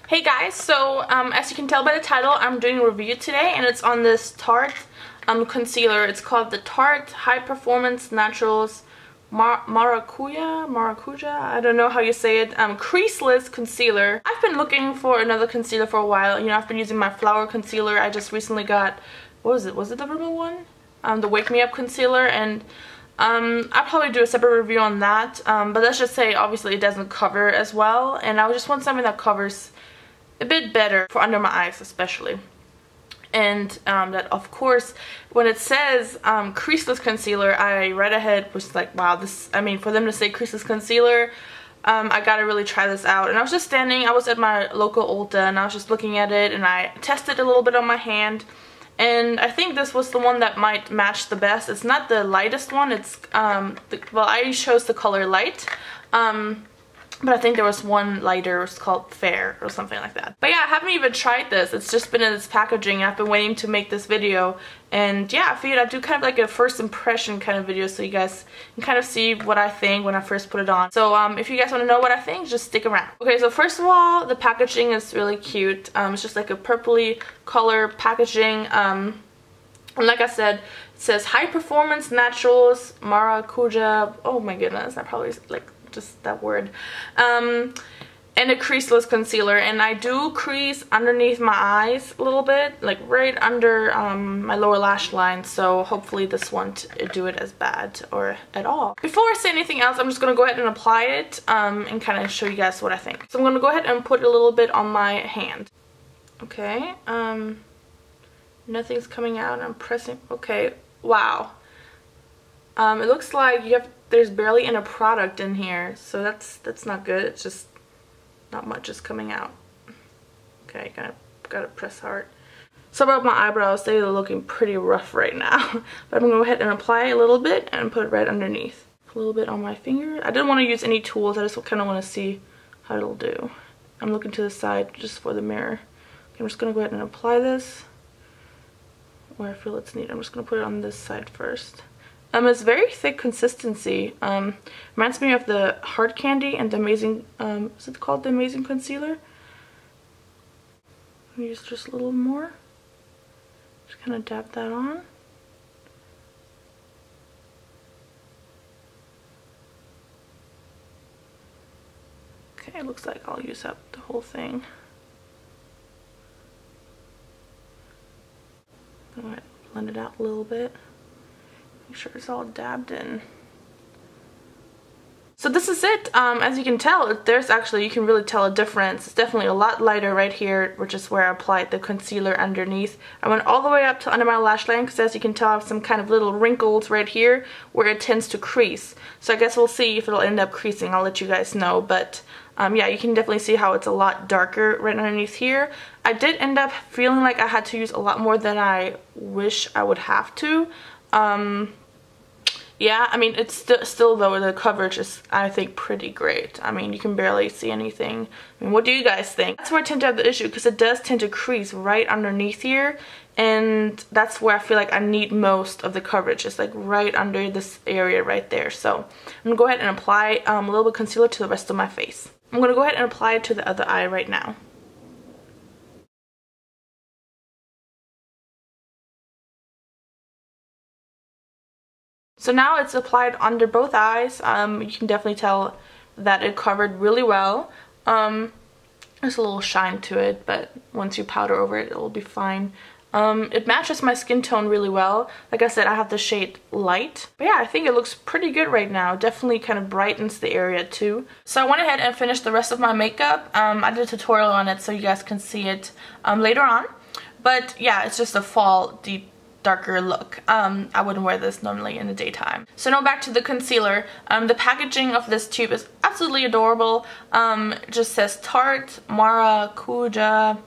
Hey guys, so as you can tell by the title, I'm doing a review today and it's on this Tarte concealer. It's called the Tarte High Performance Naturals Maracuja, I don't know how you say it, Creaseless concealer. I've been looking for another concealer for a while. You know, I've been using my Flower concealer. I just recently got, what was it? Was it the Rimmel one? The Wake Me Up concealer, and I'll probably do a separate review on that. But let's just say, obviously, it doesn't cover as well, and I just want something that covers a bit better for under my eyes especially. And that, of course, when it says creaseless concealer, I read ahead, was like, wow, this, I mean, for them to say creaseless concealer, I gotta really try this out. And I was just standing, I was at my local Ulta, and I was just looking at it, and I tested a little bit on my hand, and I think this was the one that might match the best. It's not the lightest one, it's, well, I chose the color light, but I think there was one lighter, it's called Fair or something like that. But yeah, I haven't even tried this. It's just been in its packaging. I've been waiting to make this video. And yeah, I figured I'd do kind of like a first impression kind of video so you guys can kind of see what I think when I first put it on. So if you guys want to know what I think, just stick around. Okay, so first of all, the packaging is really cute. It's just like a purpley color packaging. And like I said, it says High Performance Naturals Maracuja. Oh my goodness, I probably like just that word, and a creaseless concealer. And I do crease underneath my eyes a little bit, like right under my lower lash line, so hopefully this won't do it as bad or at all. Before I say anything else, I'm just gonna go ahead and apply it and kind of show you guys what I think. So I'm gonna go ahead and put a little bit on my hand. Okay, nothing's coming out. I'm pressing. Okay, wow. It looks like there's barely any product in here, so that's not good. It's just not much is coming out. Okay, gotta press hard. So about my eyebrows, they're looking pretty rough right now. But I'm gonna go ahead and apply a little bit and put it right underneath. A little bit on my finger. I didn't want to use any tools. I just kind of want to see how it'll do. I'm looking to the side just for the mirror. Okay, I'm just gonna go ahead and apply this where I feel it's needed. I'm just gonna put it on this side first. It's very thick consistency. Reminds me of the Hard Candy and the Amazing, is it called the Amazing Concealer? Use just a little more. Just kind of dab that on. Okay, it looks like I'll use up the whole thing. Go ahead and blend it out a little bit. Make sure it's all dabbed in. So this is it. As you can tell, there's actually, you can really tell a difference. It's definitely a lot lighter right here, which is where I applied the concealer underneath. I went all the way up to under my lash line because, as you can tell, I have some kind of little wrinkles right here where it tends to crease. So I guess we'll see if it'll end up creasing. I'll let you guys know. But yeah, you can definitely see how it's a lot darker right underneath here. I did end up feeling like I had to use a lot more than I wish I would have to. Yeah, I mean, it's still though, the coverage is, I think, pretty great. I mean, you can barely see anything. I mean, what do you guys think? That's where I tend to have the issue, because it does tend to crease right underneath here, and that's where I feel like I need most of the coverage. It's like right under this area right there. So I'm gonna go ahead and apply a little bit of concealer to the rest of my face. I'm gonna go ahead and apply it to the other eye right now. So now it's applied under both eyes. You can definitely tell that it covered really well. There's a little shine to it, but once you powder over it, it'll be fine. It matches my skin tone really well. Like I said, I have the shade Light. But yeah, I think it looks pretty good right now. Definitely kind of brightens the area too. So I went ahead and finished the rest of my makeup. I did a tutorial on it so you guys can see it later on. But yeah, it's just a fall deep darker look. I wouldn't wear this normally in the daytime. So now back to the concealer. The packaging of this tube is absolutely adorable. It just says Tarte Maracuja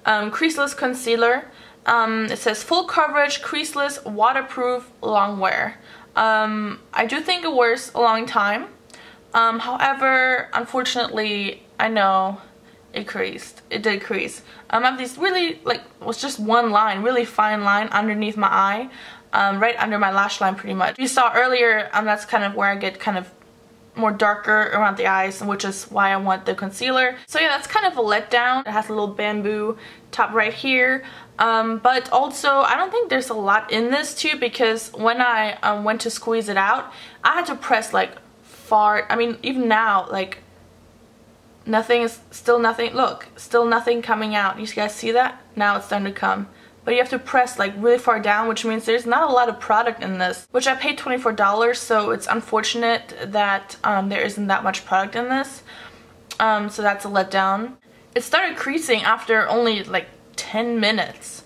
Creaseless Concealer. It says full coverage, creaseless, waterproof, long wear. I do think it wears a long time. However, unfortunately, I know it creased. It did crease. I have these really, like, was just one line, really fine line underneath my eye, right under my lash line pretty much. You saw earlier, that's kind of where I get kind of more darker around the eyes, which is why I want the concealer. So yeah, that's kind of a letdown. It has a little bamboo top right here. But also, I don't think there's a lot in this too, because when I went to squeeze it out, I had to press like far. I mean, even now, like nothing is, still nothing, look, still nothing coming out. You guys see that? Now it's starting to come. But you have to press like really far down, which means there's not a lot of product in this, which I paid $24, so it's unfortunate that there isn't that much product in this. So that's a letdown. It started creasing after only like 10 minutes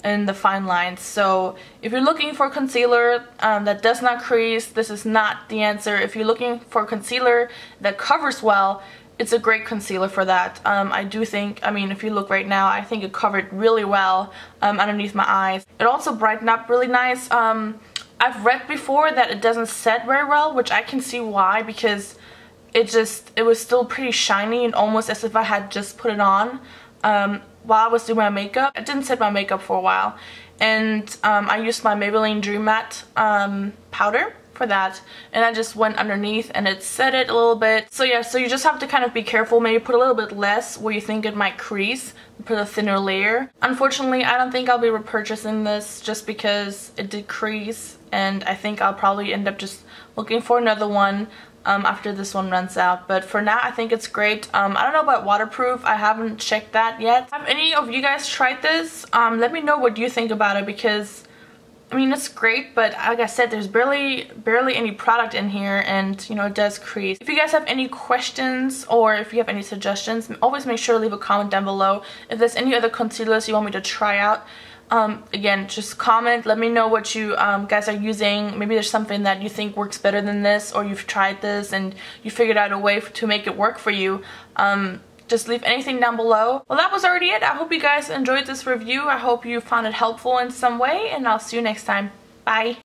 in the fine lines. So if you're looking for concealer that does not crease, this is not the answer. If you're looking for concealer that covers well, it's a great concealer for that. I do think, I mean, if you look right now, I think it covered really well underneath my eyes. It also brightened up really nice. I've read before that it doesn't set very well, which I can see why, because it was still pretty shiny and almost as if I had just put it on while I was doing my makeup. I didn't set my makeup for a while, and I used my Maybelline Dream Matte powder for that, and I just went underneath and it set it a little bit. So yeah, so you just have to kind of be careful, maybe put a little bit less where you think it might crease, put a thinner layer. Unfortunately, I don't think I'll be repurchasing this just because it did crease, and I think I'll probably end up just looking for another one after this one runs out. But for now, I think it's great. I don't know about waterproof. I haven't checked that yet. Have any of you guys tried this? Let me know what you think about it, because I mean, it's great, but like I said, there's barely any product in here, and you know, it does crease. If you guys have any questions or if you have any suggestions, always make sure to leave a comment down below. If there's any other concealers you want me to try out, again, just comment. Let me know what you guys are using. Maybe there's something that you think works better than this, or you've tried this and you figured out a way to make it work for you. Just leave anything down below. Well, that was already it. I hope you guys enjoyed this review. I hope you found it helpful in some way, and I'll see you next time. Bye.